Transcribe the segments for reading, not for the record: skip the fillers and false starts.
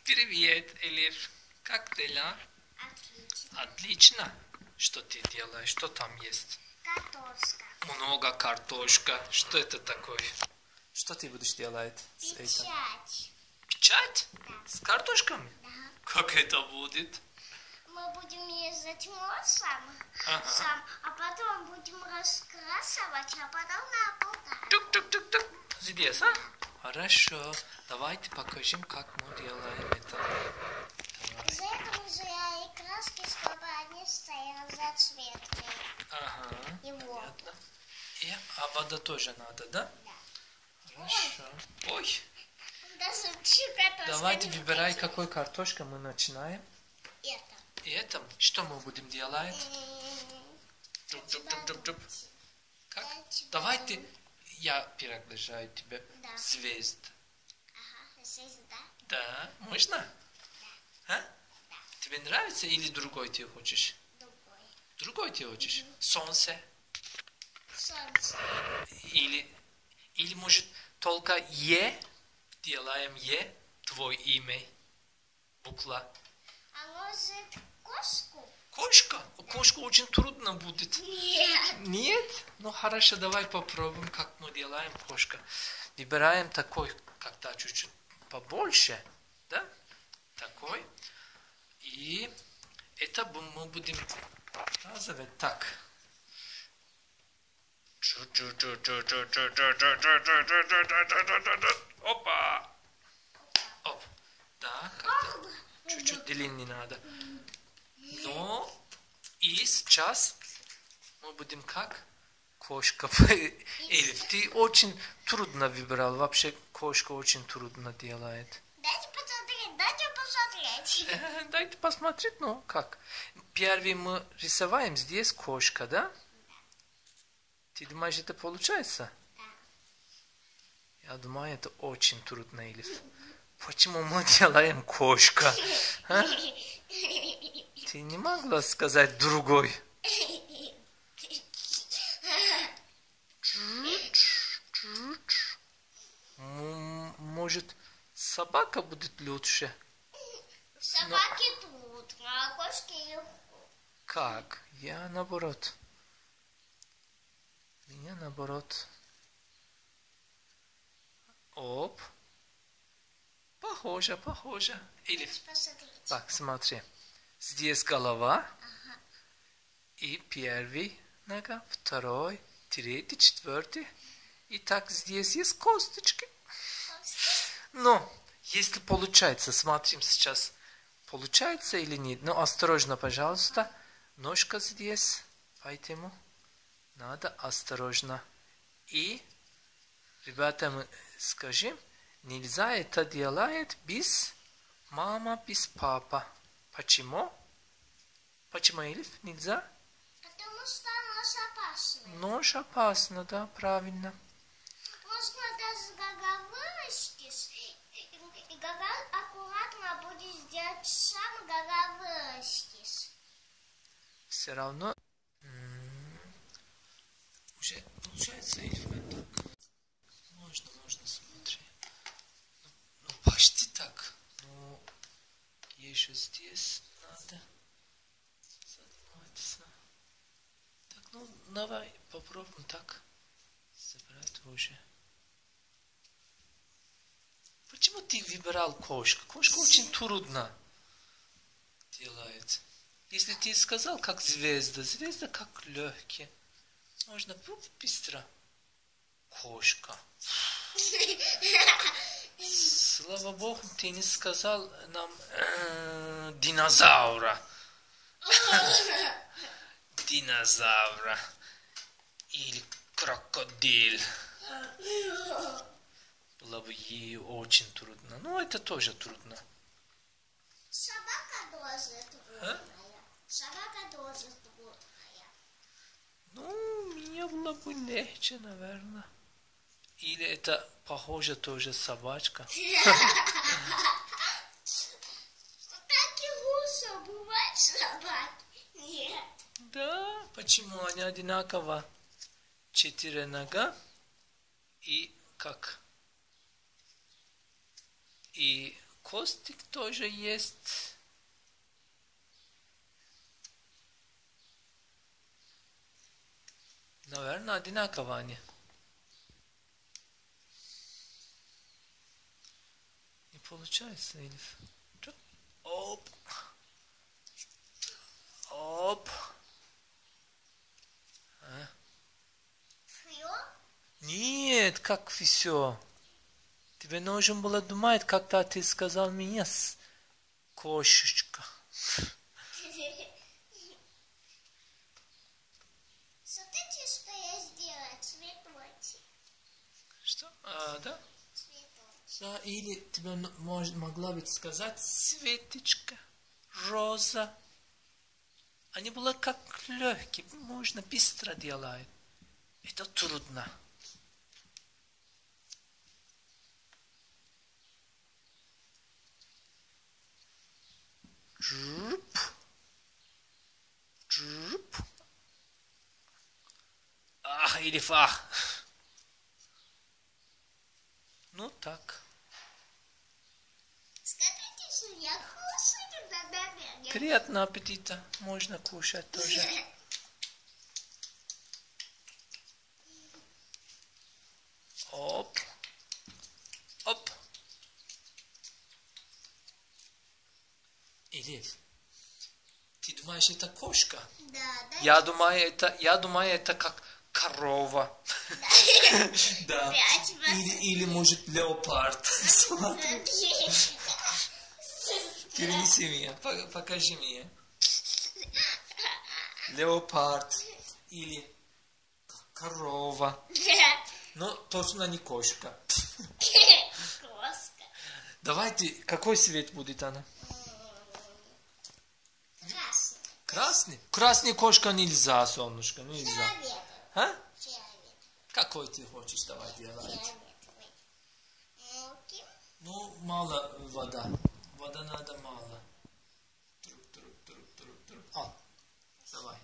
Привет, Элиф. Как дела? Отлично. Отлично. Что ты делаешь? Что там есть? Картошка. Много картошка. Что это такое? Что ты будешь делать с этим? Печать. Печать? Да. С картошками? Да. Как это будет? Мы будем резать маслом, Ага. а потом будем раскрасывать, а потом наполнять. Тук-тук-тук-тук. Здесь, а? Хорошо. Давайте покажем, как мы делаем это. Из этого взяли краски, чтобы они стояли зацветные. Ага. И воду. Понятно. А вода тоже надо, да? Да. Хорошо. Ой. Даже картошка. Давайте не выбирай, хотела. какой картошкой мы начинаем. Это. И это, что мы будем делать? Джуп-джуп-джуп-джуп-джуп. Как? Давай ты, я приглашаю тебя. Да. Звезд. Ага, здесь, да? Да, можно? А? Тебе нравится или другой ты хочешь? Другой. Другой ты хочешь? Солнце. Солнце. Или может только делаем твой имя. Буква. А может кошку? Кошка? Кошку очень трудно будет. Нет. Нет? Ну хорошо, давай попробуем, как мы делаем кошка. Выбираем такой, когда чуть-чуть побольше, да? Такой. И это мы будем показывать так. Опа! Оп. Да, как-то чуть-чуть длиннее надо. Ну, и сейчас мы будем как? Кошка. Эльф, ты очень трудно выбирал. Вообще кошка очень трудно делает. Дайте посмотреть, дайте посмотреть. Дайте посмотреть, ну как. Первый мы рисуем здесь кошка, да? Ты думаешь, это получается? Да. Я думаю, это очень трудно, Эльф. Почему мы делаем кошка? А? Ты не могла сказать другой? Может, собака будет лучше? Собаки трудно, а кошки легко. Как? Я наоборот. Меня наоборот. Оп. Похоже, похоже. Или... Посмотрите. Так, смотри. Здесь голова. И первый нога, второй, третий, четвертый. И так здесь есть косточки. Но, если получается, смотрим сейчас, получается или нет. Но осторожно, пожалуйста. Ножка здесь, поэтому надо осторожно. И, ребята, мы скажем, нельзя это делать без мама, без папа. Почему? Почему, Эльф, нельзя? Потому что нож опасный. Нож опасно, да, правильно. Можно даже Гага вырастешь, и Гага аккуратно будет сделать сам, Гага вырастешь. Все равно уже получается, Эльф, так. Можно смотреть. Ну, почти так. Но еще здесь надо заниматься. Так, ну, давай попробуем так собрать уже. Почему ты выбирал кошку? Кошка очень трудно делает. Если ты сказал, как звезда, звезда как легкий. Можно быстро. Кошка. Слава Богу, ты не сказал нам динозавра. Динозавра. Или крокодил. Было бы ей очень трудно. Но это тоже трудно. Собака тоже трудная. Собака тоже трудная. Ну, мне было бы легче, наверное. Или это похоже тоже собачка. Так и лучше бывает собаки. Нет. Да, почему они одинаково? 4 нога и как? И Костик тоже есть. Наверное, одинаково они. Не получается, Элиф. Оп. Оп. А? Нет, как все. Тебе нужно было думать, когда ты сказал меня, кошечка. Смотрите, что я сделала. Цветочек. Что? Да? Цветочек. Да, или тебе могла бы сказать Светочка, роза. Они были как легкие, можно быстро делать. Это трудно. Джуп. Джуп. Ах, или фах. Ну так. Скажите, что я кушаю, да. Приятного аппетита. Можно кушать тоже. Оп. Оп. Элиф, ты думаешь, это кошка? Да. Я думаю, это как корова. Да. Или может леопард. Смотри. Перенеси меня, покажи мне. Леопард или корова. Но точно не кошка. Коска. Давайте, какой цвет будет она? Красный. Красный? Красный кошка нельзя, солнышко, нельзя. Фиолетовый. А? Фиолетовый. Какой ты хочешь, давай делать? Фиолетовый. Окей. Ну, мало вода. Вода надо мало. Давай.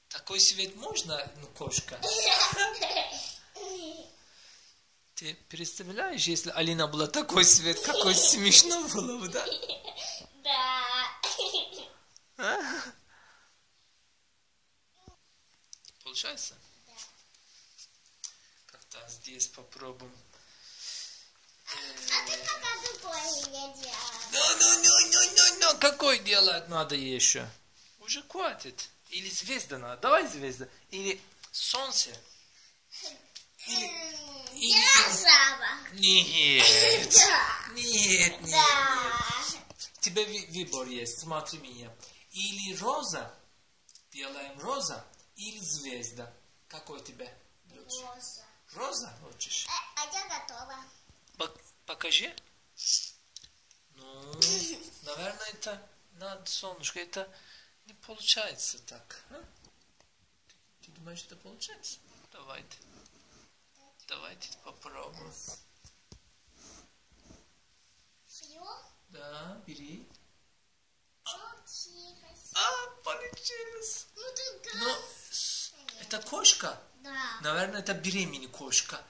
Такой цвет можно, ну, кошка? Ты представляешь, если Алина была такой цвет, какой смешно было бы, да? Да. А? Получается? Да. Как-то здесь попробуем. А ты пока другой не делала. Ну, какой делать надо еще? Уже хватит. Или звезда надо. Давай звезда. Или солнце. Или... Динозавр. Нет. Да. Нет. Да. Тебе выбор есть. Смотри меня. Или роза. Делаем роза. Или звезда. Какой тебе лучше? Роза. Роза хочешь? А я готова. Покажи. Ну, наверное, это надо, солнышко, это не получается так. А? Ты думаешь, это получается? Давайте попробуем. Все? Да, бери. Получилось. Получилось. Ну ты Ну, это кошка? Да. Наверное, это беременная кошка.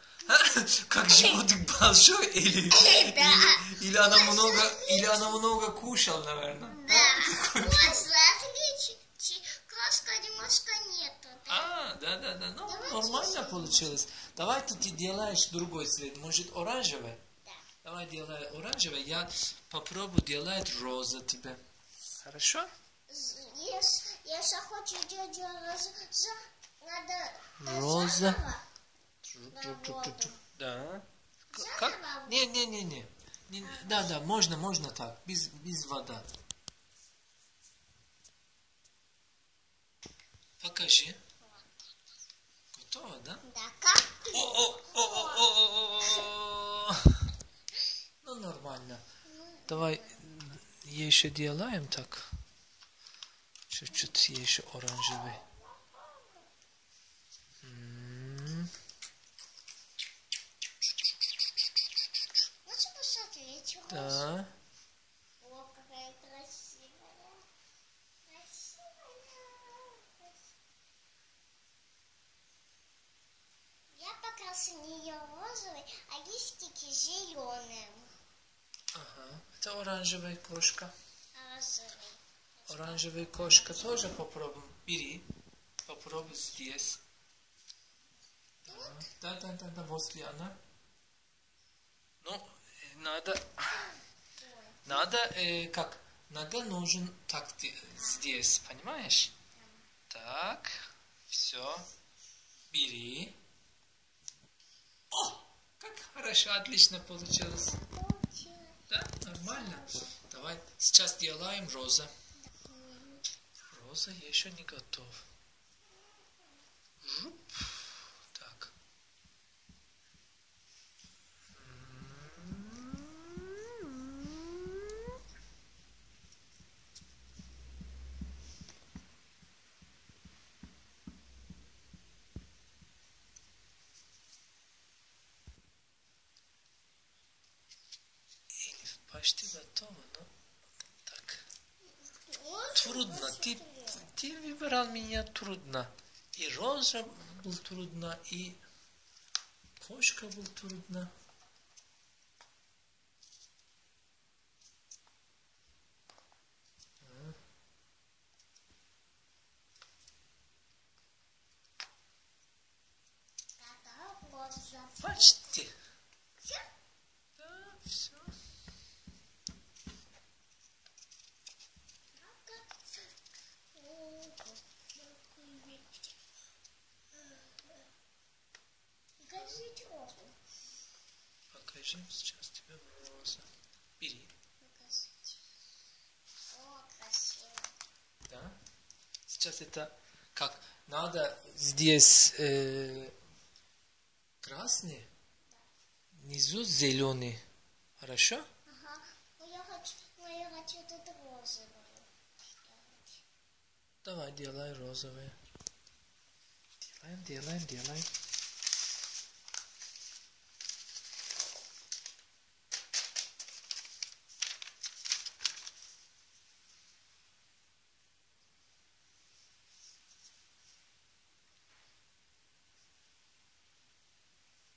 Как животик большой или она много кушала, наверное. Да. Кошка, отличие. Кошка немножко нету. Да. Ну, нормально получилось. Давай ты делаешь другой цвет. Может, оранжевый? Да. Давай делай оранжевый. Я попробую делать роза тебе. Хорошо? Если хочешь делать розу, надо... Роза. Заново. Да. Заново. Как? Не. Да, можно так. Без вода. Покажи. Готово, да? Да, как? Ну, нормально. Давай еще делаем так. Чуть-чуть еще оранжевый. Лучше посмотреть. Да. О, какая красивая. Красивая. Я пока кажется, не розовый, а листики зеленые. Ага, это оранжевая кошка. Розовый. Оранжевая кошка тоже попробуем. Бери. Попробуй здесь. Да, возле она. Ну, надо нужен так здесь, понимаешь? Так, все, бери. О, как хорошо, отлично получилось. Да, нормально. Давай, сейчас делаем роза. Роза еще не готов. Так. Почти готово, но так. Трудно. Ты выбирал меня трудно. И роза был трудно, и кошка был трудно. Почти. Да, все. Покажи сейчас тебе роза. Бери. О, красиво. Да? Сейчас это как? Надо здесь красный, внизу зеленый. Хорошо? Ага. Но я хочу тут розовую. Давай, делай розовый. Делаем.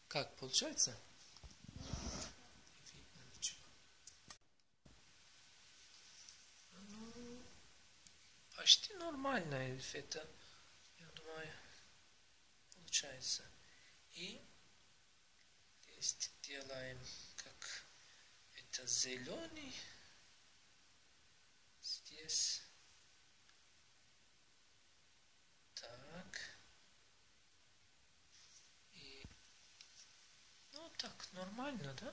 Как, получается? Видно ничего. Ну, почти нормально это, я думаю, получается. И здесь делаем, как это зеленый. Здесь. Так. Так, нормально, да?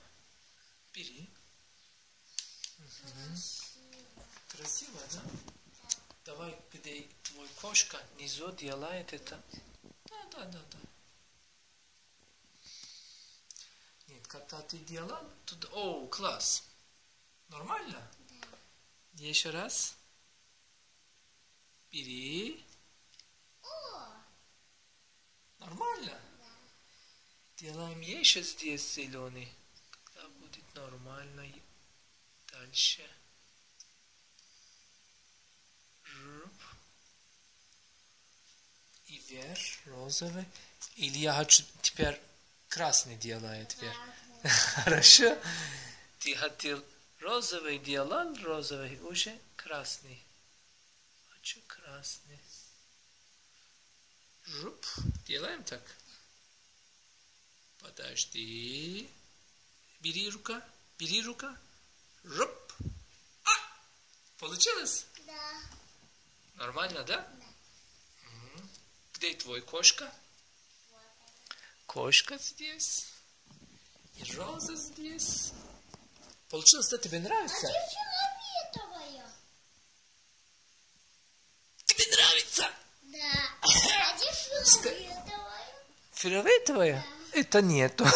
Бери. Красиво, да? Давай, где твой кошка внизу делает это. Да. Нет, когда ты делал, тут... О, класс. Нормально? Да. Еще раз. Бери. О! Нормально? Делаем еще здесь зеленый. Когда будет нормально. И дальше. И вверх розовый. Или я хочу теперь красный делать вверх. Хорошо? Ты хотел розовый, делал розовый, уже красный. Хочу красный. Делаем так. Подожди. Бери рука. Руп. Получилось? Да. Нормально, да? Да. Где твой кошка? Вот. Кошка здесь. И роза здесь. Получилось, да? Тебе нравится? А где фиолетовая? Тебе нравится? Да. А где фиолетовая? Фиолетовая? Да. Это нету.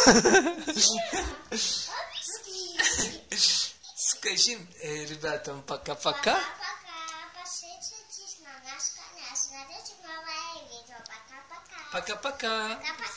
Скажи ребятам пока-пока. Пока-пока. Подписывайтесь на наш канал. Смотрите новое видео. Пока-пока. Пока-пока. Пока-пока.